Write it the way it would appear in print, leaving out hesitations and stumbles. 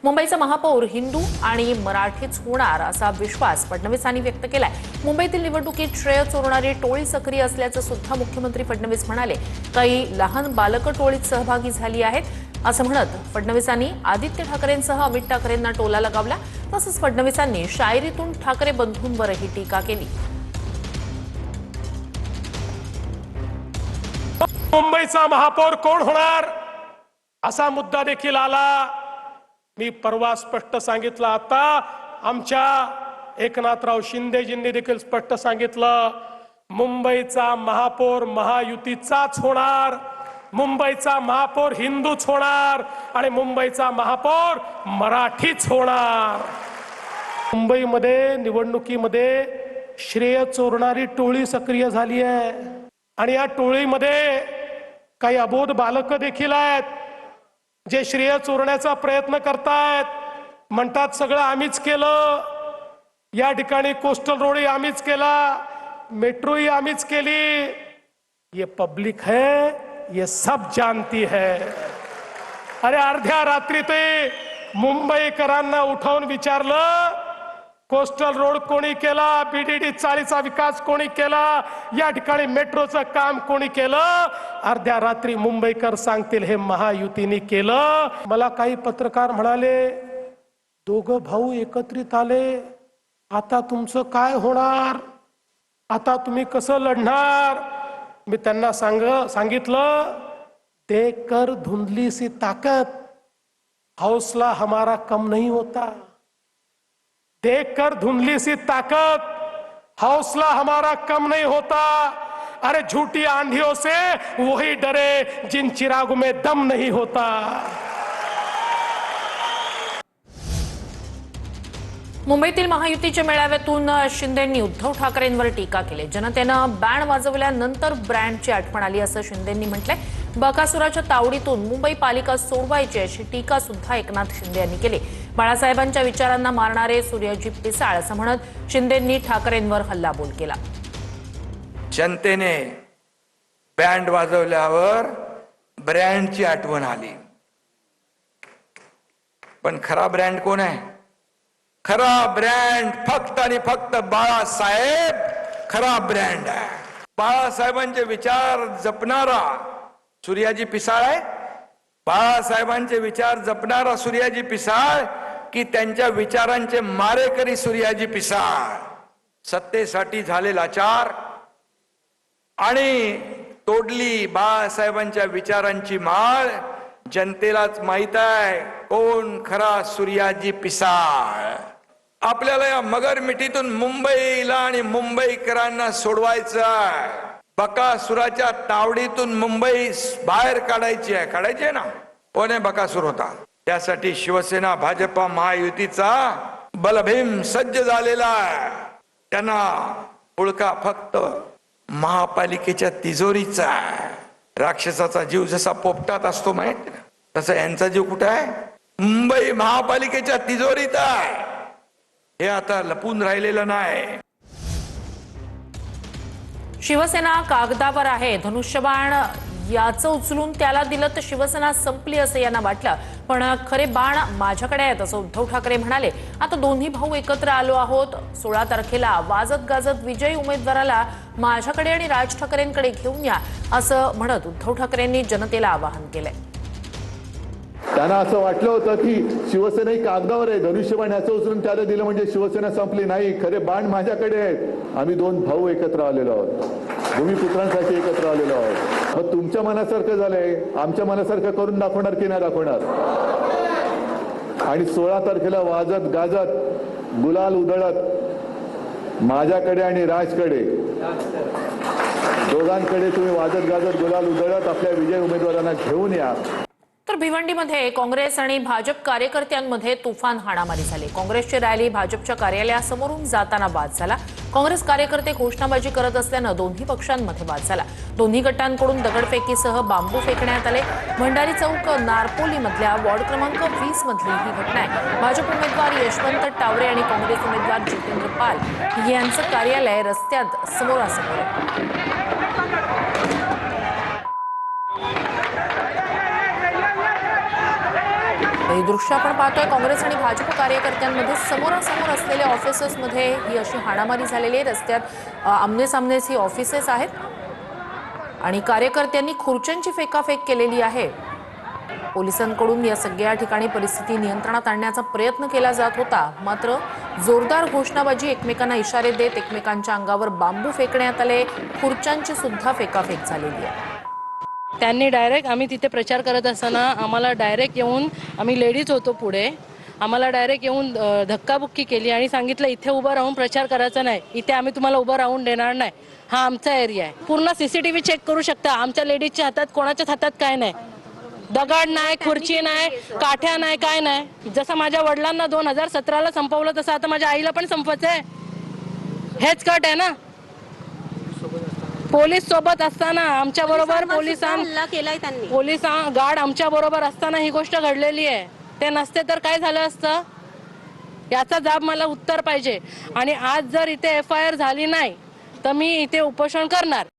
मुंबईचा महापौर हिंदू आणि मराठीच होणार असा विश्वास फडणवीसांनी व्यक्त केलाय। मुंबईतील निवडणुकीत श्रेय चोरणारी टोळी सक्रिय असल्याचं सुद्धा मुख्यमंत्री फडणवीस म्हणाले। काही लहान बालकं टोळीत सहभागी झाली आहेत असं म्हणत फडणवीसांनी आदित्य ठाकरेंसह अमित ठाकरेंना टोला लगावला। तसंच फडणवीसांनी शायरीतून ठाकरे बंधूंवरही टीका केली। मुंबईचा महापौर कोण होणार असा मुद्दा देखील आला। मी परवा स्पष्ट सांगितलं, आता आमच्या एकनाथराव शिंदेजींनी देखील स्पष्ट सांगितलं, मुंबईचा महापौर महायुतीचाच होणार, मुंबईचा महापौर हिंदूच होणार आणि मुंबईचा महापौर मराठीच होणार। मुंबईमध्ये निवडणुकीमध्ये श्रेय चोरणारी टोळी सक्रिय झाली आहे आणि या टोळीमध्ये काही अबोध बालकं देखील आहेत जे श्रेय चोरण्याचा प्रयत्न करतायत। म्हणतात सगळं आम्हीच केलं, या ठिकाणी कोस्टल रोडही आम्हीच केला, मेट्रोही आम्हीच केली। ये पब्लिक है, ये सब जानती है। अरे अर्ध्या रात्री ते मुंबईकरांना उठवून विचारलं, कोस्टल रोड कोणी केला, बीडीडी चाळीचा विकास कोणी केला, या ठिकाणी मेट्रोचं काम कोणी केलं? अर्ध्या रात्री मुंबईकर सांगतील हे महायुतीने केलं। मला काही पत्रकार म्हणाले, दोघं भाऊ एकत्रित आले, आता तुमचं काय होणार, आता तुम्ही कसं लढणार? मी त्यांना सांगितलं, देखकर धुंधली सी ताकत हौसला हमारा कम नहीं होता, देखकर धुंधली सी ताकत हौसला हमारा कम नहीं होता। अरे झूठी आंधियों से वही डरे जिन चिरागों में दम नहीं होता। मुंबईतील महायुतीच्या मेळाव्यातून शिंदेंनी उद्धव ठाकरेंवर टीका केली। जनतेनं बँड वाजवल्यानंतर ब्रँडची आठवण आली असं शिंदेंनी म्हटलंय। बकासुराच्या तावडीतून मुंबई पालिका सोडवायची अशी टीका सुद्धा एकनाथ शिंदे यांनी केली। बाळासाहेबांच्या विचारांना मारणारे सूर्याजी पिसाळ असं म्हणत शिंदेंनी ठाकरेंवर हल्लाबोल केला। जनतेने बँड वाजवल्यावर ब्रँडची आठवण आली, पण खरा ब्रँड कोण आहे? खरा ब्रँड फक्त आणि फक्त बाळासाहेब खरा ब्रँड आहे। बाळासाहेबांचे विचार जपणारा सूर्याजी पिसाळ आहे। बाळासाहेबांचे विचार जपणारा सूर्याजी पिसाळ की त्यांच्या विचारांचे मारेकरी सूर्याजी पिसाळ? सत्तेसाठी झाले लाचार आणि तोडली बाळासाहेबांच्या विचारांची माळ। जनतेलाच माहित आहे कोण खरा सूर्याजी पिसाळ। आपल्याला या मगर मिठीतून मुंबईला आणि मुंबईकरांना सोडवायचं आहे। बकासुराच्या तावडीतून मुंबई बाहेर काढायची आहे ना। कोणी बकासूर होता? त्यासाठी शिवसेना भाजपा महायुतीचा बलभीम सज्ज झालेला आहे। त्यांना पुळका फक्त महापालिकेच्या तिजोरीचा आहे। राक्षसाचा जीव जसा पोपटात असतो माहित ना, तसा यांचा जीव कुठे आहे? मुंबई महापालिकेच्या तिजोरीत आहे। हे आता लपून राहिलेलं नाही। शिवसेना कागदावर आहे, धनुष्यबाण याचं उचलून त्याला दिलं तर शिवसेना संपली असं यांना वाटलं, पण खरे बाण माझ्याकडे आहेत असं उद्धव ठाकरे म्हणाले। आता दोन्ही भाऊ एकत्र आलो आहोत, 16 तारखेला वाजत गाजत विजयी उमेदवाराला माझ्याकडे आणि राज ठाकरेंकडे घेऊन या असं म्हणत उद्धव ठाकरेंनी जनतेला आवाहन केलंय। त्यांना असं वाटलं होतं की शिवसेना ही कागदावर आहे, धनुष्यबाण ह्याचं उचलून त्याला दिलं म्हणजे शिवसेना संपली। नाही, खरे बाण माझ्याकडे आहेत। आम्ही दोन भाऊ एकत्र आलेलो आहोत, भूमिपुत्रांसाठी एकत्र आलेलो आहोत। मग तुमच्या मनासारखं झालंय, आमच्या मनासारखं करून दाखवणार की नाही दाखवणार? आणि 16 तारखेला वाजत गाजत गुलाल उधळत माझ्याकडे आणि राजकडे दोघांकडे तुम्ही वाजत गाजत गुलाल उधळत आपल्या विजय उमेदवारांना घेऊन या। तर भिवंडीमध्ये काँग्रेस आणि भाजप कार्यकर्त्यांमध्ये तुफान हाणामारी झाली। काँग्रेसची रॅली भाजपच्या कार्यालयासमोरून जाताना वाद झाला। काँग्रेस कार्यकर्ते घोषणाबाजी करत असल्यानं दोन्ही पक्षांमध्ये वाद झाला। दोन्ही गटांकडून दगडफेकीसह बांबू फेकण्यात आले। भंडारी चौक नारपोलीमधल्या वॉर्ड क्रमांक 20 मधली ही घटना आहे। भाजप उमेदवार यशवंत टावरे आणि काँग्रेस उमेदवार जितेंद्र पाल यांचं कार्यालय रस्त्यात समोरासमोर आहे। आणि दृश्य आपण पाहतोय काँग्रेस आणि भाजप कार्यकर्त्यांमध्ये समोरासमोर असलेल्या ऑफिसेसमध्ये ही अशी हाणामारी झालेली आहे। रस्त्यात आमनेसामनेच ही ऑफिसेस आहेत आणि कार्यकर्त्यांनी खुर्च्यांची फेकाफेक केलेली आहे। पोलिसांकडून या सगळ्या ठिकाणी परिस्थिती नियंत्रणात आणण्याचा प्रयत्न केला जात होता, मात्र जोरदार घोषणाबाजी, एकमेकांना इशारे देत एकमेकांच्या अंगावर बांबू फेकण्यात आले, खुर्च्यांची सुद्धा फेकाफेक झालेली आहे। त्यांनी डायरेक्ट आम्ही तिथे प्रचार करत असताना आम्हाला डायरेक्ट येऊन, आम्ही लेडीज होतो पुढे, आम्हाला डायरेक्ट येऊन धक्काबुक्की केली आणि सांगितलं इथे उभं राहून प्रचार करायचा नाही, इथे आम्ही तुम्हाला उभं राहून देणार नाही, हा आमचा एरिया आहे। पूर्ण CCTV चेक करू शकता, आमच्या लेडीजच्या हातात कोणाच्याच हातात काय नाही, दगड नाही, खुर्ची नाही, काठ्या नाही, काय नाही। जसं माझ्या वडिलांना 2017ला संपवलं तसं आता माझ्या आईला पण संपवायचं आहे। हेच कट आहे ना, पोलीस सोबत असताना आमच्या बरोबर पोलीस गार्ड आमच्या बरोबर असताना ही गोष्ट घडलेली आहे। ते नसते तर काय झालं असतं, याचा जाब मला उत्तर पाहिजे। आणि आज जर इथे FIR झाली नाही तर मी इथे उपोषण करणार।